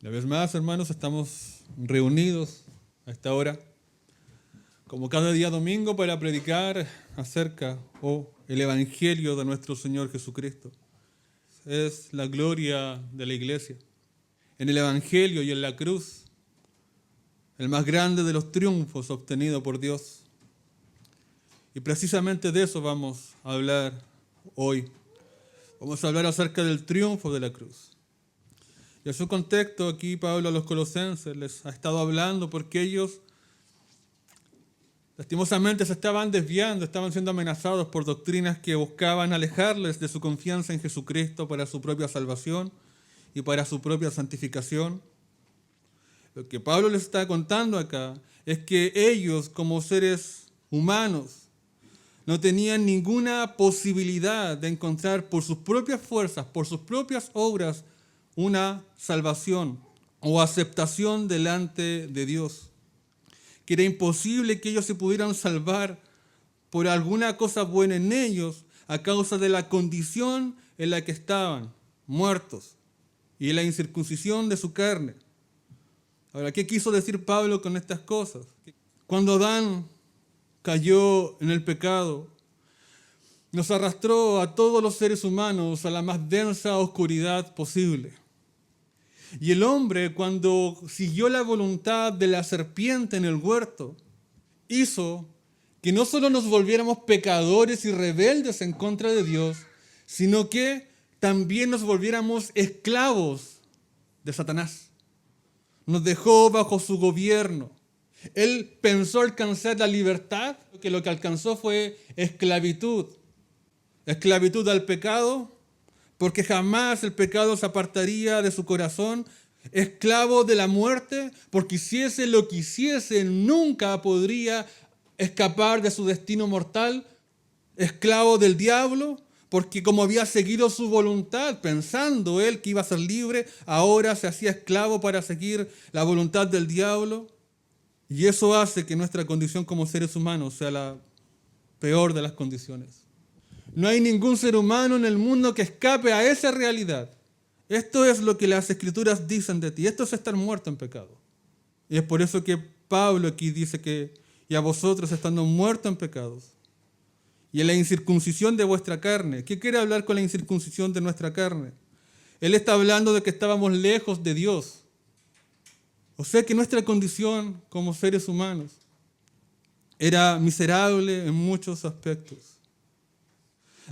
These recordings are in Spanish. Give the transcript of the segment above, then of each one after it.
Una vez más, hermanos, estamos reunidos a esta hora, como cada día domingo, para predicar acerca el Evangelio de nuestro Señor Jesucristo. Es la gloria de la iglesia. En el Evangelio y en la cruz, el más grande de los triunfos obtenidos por Dios. Y precisamente de eso vamos a hablar hoy. Vamos a hablar acerca del triunfo de la cruz. Y en su contexto, aquí Pablo a los colosenses les ha estado hablando porque ellos lastimosamente se estaban desviando, estaban siendo amenazados por doctrinas que buscaban alejarles de su confianza en Jesucristo para su propia salvación y para su propia santificación. Lo que Pablo les está contando acá es que ellos, como seres humanos, no tenían ninguna posibilidad de encontrar por sus propias fuerzas, por sus propias obras, una salvación o aceptación delante de Dios. Que era imposible que ellos se pudieran salvar por alguna cosa buena en ellos a causa de la condición en la que estaban, muertos, y la incircuncisión de su carne. Ahora, ¿qué quiso decir Pablo con estas cosas? Cuando Adán cayó en el pecado, nos arrastró a todos los seres humanos a la más densa oscuridad posible. Y el hombre, cuando siguió la voluntad de la serpiente en el huerto, hizo que no solo nos volviéramos pecadores y rebeldes en contra de Dios, sino que también nos volviéramos esclavos de Satanás. Nos dejó bajo su gobierno. Él pensó alcanzar la libertad, que lo que alcanzó fue esclavitud. Esclavitud al pecado, porque jamás el pecado se apartaría de su corazón. Esclavo de la muerte, porque hiciese lo que hiciese, nunca podría escapar de su destino mortal. Esclavo del diablo, porque como había seguido su voluntad, pensando él que iba a ser libre, ahora se hacía esclavo para seguir la voluntad del diablo. Y eso hace que nuestra condición como seres humanos sea la peor de las condiciones. No hay ningún ser humano en el mundo que escape a esa realidad. Esto es lo que las Escrituras dicen de ti. Esto es estar muerto en pecado. Y es por eso que Pablo aquí dice que y a vosotros estando muertos en pecados y en la incircuncisión de vuestra carne. ¿Qué quiere hablar con la incircuncisión de nuestra carne? Él está hablando de que estábamos lejos de Dios. O sea que nuestra condición como seres humanos era miserable en muchos aspectos.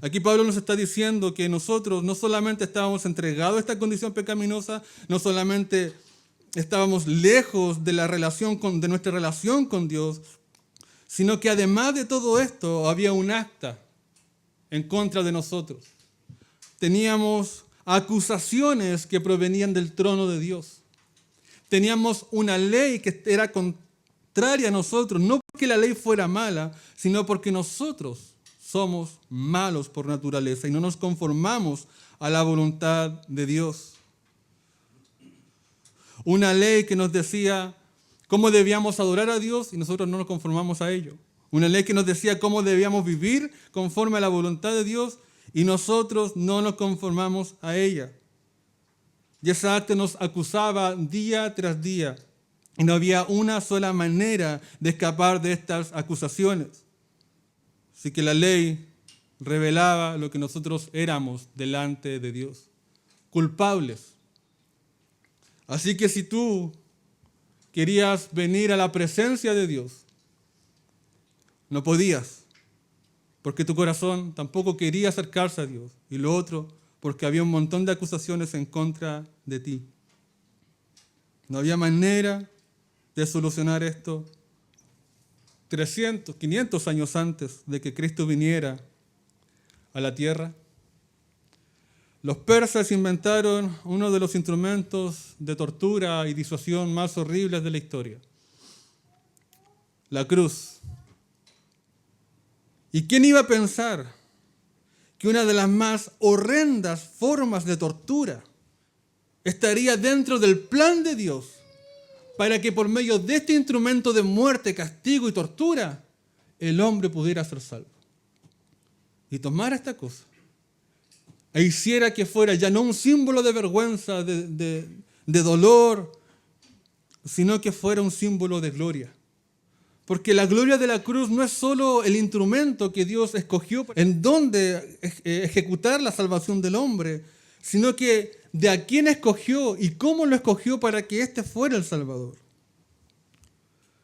Aquí Pablo nos está diciendo que nosotros no solamente estábamos entregados a esta condición pecaminosa, no solamente estábamos lejos de de nuestra relación con Dios, sino que además de todo esto había un acta en contra de nosotros. Teníamos acusaciones que provenían del trono de Dios. Teníamos una ley que era contraria a nosotros, no porque la ley fuera mala, sino porque nosotros somos malos por naturaleza y no nos conformamos a la voluntad de Dios. Una ley que nos decía cómo debíamos adorar a Dios y nosotros no nos conformamos a ello. Una ley que nos decía cómo debíamos vivir conforme a la voluntad de Dios y nosotros no nos conformamos a ella. Y esa acta nos acusaba día tras día y no había una sola manera de escapar de estas acusaciones. Así que la ley revelaba lo que nosotros éramos delante de Dios, culpables. Así que si tú querías venir a la presencia de Dios, no podías, porque tu corazón tampoco quería acercarse a Dios. Y lo otro, porque había un montón de acusaciones en contra de ti. No había manera de solucionar esto. 300, 500 años antes de que Cristo viniera a la tierra, los persas inventaron uno de los instrumentos de tortura y disuasión más horribles de la historia, la cruz. ¿Y quién iba a pensar que una de las más horrendas formas de tortura estaría dentro del plan de Dios para que por medio de este instrumento de muerte, castigo y tortura, el hombre pudiera ser salvo? Y tomara esta cosa e hiciera que fuera ya no un símbolo de vergüenza, de dolor, sino que fuera un símbolo de gloria. Porque la gloria de la cruz no es solo el instrumento que Dios escogió en donde ejecutar la salvación del hombre, sino que de a quién escogió y cómo lo escogió para que éste fuera el Salvador.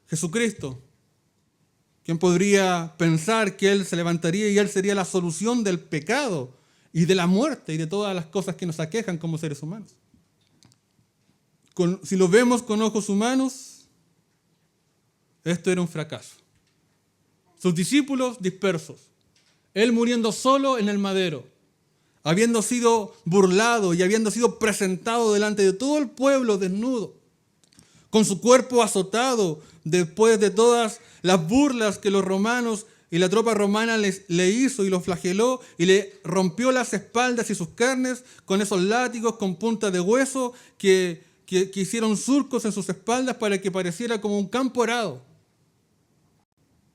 Jesucristo. ¿Quién podría pensar que Él se levantaría y Él sería la solución del pecado y de la muerte y de todas las cosas que nos aquejan como seres humanos? Si lo vemos con ojos humanos, esto era un fracaso. Sus discípulos dispersos, Él muriendo solo en el madero, habiendo sido burlado y habiendo sido presentado delante de todo el pueblo desnudo, con su cuerpo azotado después de todas las burlas que los romanos y la tropa romana le hizo y lo flageló y le rompió las espaldas y sus carnes con esos látigos con punta de hueso que hicieron surcos en sus espaldas para que pareciera como un campo arado.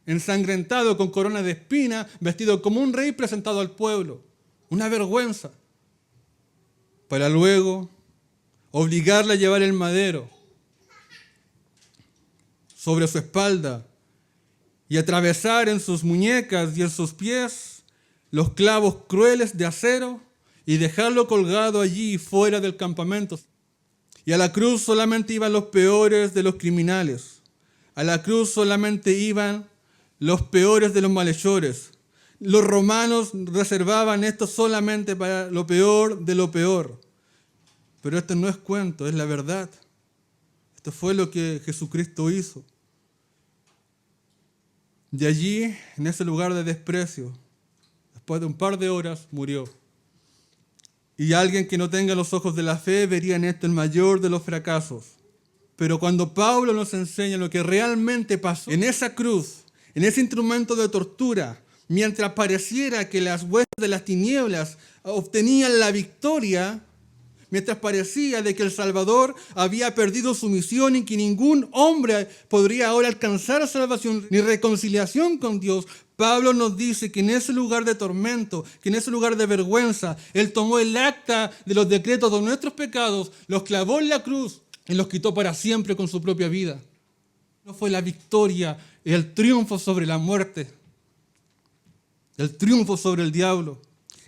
Ensangrentado con corona de espina, vestido como un rey presentado al pueblo. Una vergüenza. Para luego obligarle a llevar el madero sobre su espalda y atravesar en sus muñecas y en sus pies los clavos crueles de acero y dejarlo colgado allí fuera del campamento. Y a la cruz solamente iban los peores de los criminales. A la cruz solamente iban los peores de los malhechores. Los romanos reservaban esto solamente para lo peor de lo peor. Pero esto no es cuento, es la verdad. Esto fue lo que Jesucristo hizo. De allí, en ese lugar de desprecio, después de un par de horas, murió. Y alguien que no tenga los ojos de la fe vería en esto el mayor de los fracasos. Pero cuando Pablo nos enseña lo que realmente pasó en esa cruz, en ese instrumento de tortura, mientras pareciera que las huestes de las tinieblas obtenían la victoria, mientras parecía de que el Salvador había perdido su misión y que ningún hombre podría ahora alcanzar salvación ni reconciliación con Dios, Pablo nos dice que en ese lugar de tormento, que en ese lugar de vergüenza, Él tomó el acta de los decretos de nuestros pecados, los clavó en la cruz y los quitó para siempre con su propia vida. No fue la victoria, el triunfo sobre la muerte, el triunfo sobre el diablo,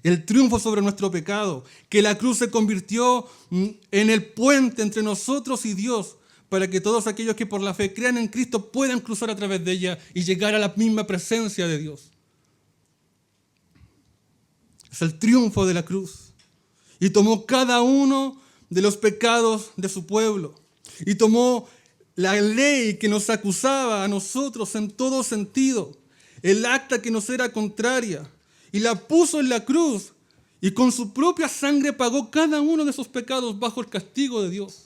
el triunfo sobre nuestro pecado, que la cruz se convirtió en el puente entre nosotros y Dios, para que todos aquellos que por la fe crean en Cristo puedan cruzar a través de ella y llegar a la misma presencia de Dios. Es el triunfo de la cruz. Y tomó cada uno de los pecados de su pueblo. Y tomó la ley que nos acusaba a nosotros en todo sentido, el acta que nos era contraria, y la puso en la cruz, y con su propia sangre pagó cada uno de esos pecados bajo el castigo de Dios.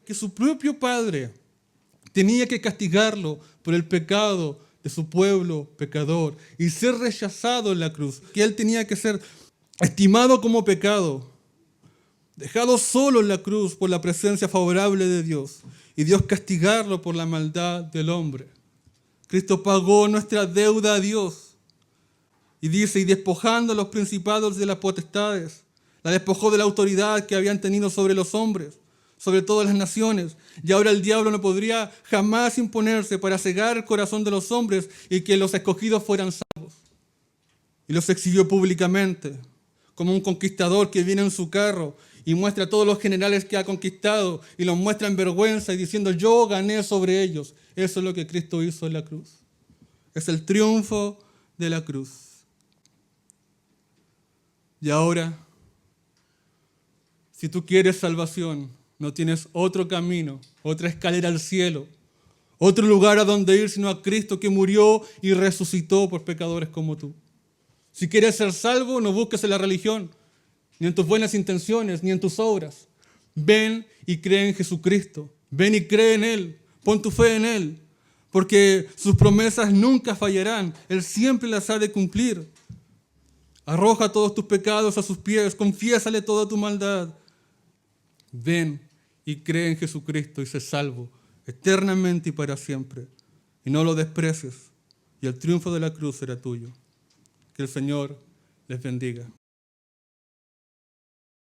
Que su propio Padre tenía que castigarlo por el pecado de su pueblo pecador y ser rechazado en la cruz. Que Él tenía que ser estimado como pecado, dejado solo en la cruz por la presencia favorable de Dios y Dios castigarlo por la maldad del hombre. Cristo pagó nuestra deuda a Dios y dice, y despojando a los principados de las potestades, la despojó de la autoridad que habían tenido sobre los hombres, sobre todas las naciones, y ahora el diablo no podría jamás imponerse para cegar el corazón de los hombres y que los escogidos fueran salvos. Y los exhibió públicamente, como un conquistador que viene en su carro y muestra a todos los generales que ha conquistado y los muestra en vergüenza y diciendo, yo gané sobre ellos. Eso es lo que Cristo hizo en la cruz. Es el triunfo de la cruz. Y ahora, si tú quieres salvación, no tienes otro camino, otra escalera al cielo, otro lugar a donde ir sino a Cristo que murió y resucitó por pecadores como tú. Si quieres ser salvo, no busques en la religión, ni en tus buenas intenciones, ni en tus obras. Ven y cree en Jesucristo. Ven y cree en Él. Pon tu fe en Él. Porque sus promesas nunca fallarán. Él siempre las ha de cumplir. Arroja todos tus pecados a sus pies. Confiésale toda tu maldad. Ven y cree en Jesucristo y sé salvo eternamente y para siempre. Y no lo desprecies. Y el triunfo de la cruz será tuyo. Que el Señor les bendiga.